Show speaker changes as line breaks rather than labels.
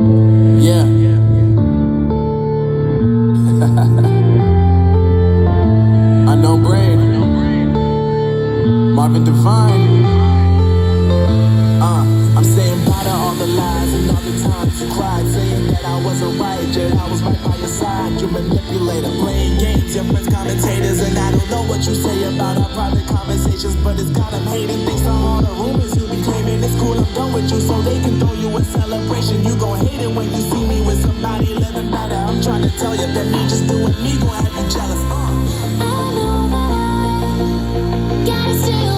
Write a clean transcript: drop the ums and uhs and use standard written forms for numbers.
Yeah. Unknown Brain, Marvin Devine. I'm saying bye to all the lies and all the times you cried, saying that I wasn't right, yet I was right by your side. You manipulator, playing games, your friends commentators, and I don't know what you say about our private conversations, but it's got them hating. Thanks to all the rumors you be claiming, it's cool, I'm done with you, so they can throw you a celebration. You gon' hate it when you see me with somebody living better. I'm trying to tell you that me just doing me gon' have you jealous.
I know that I gotta stay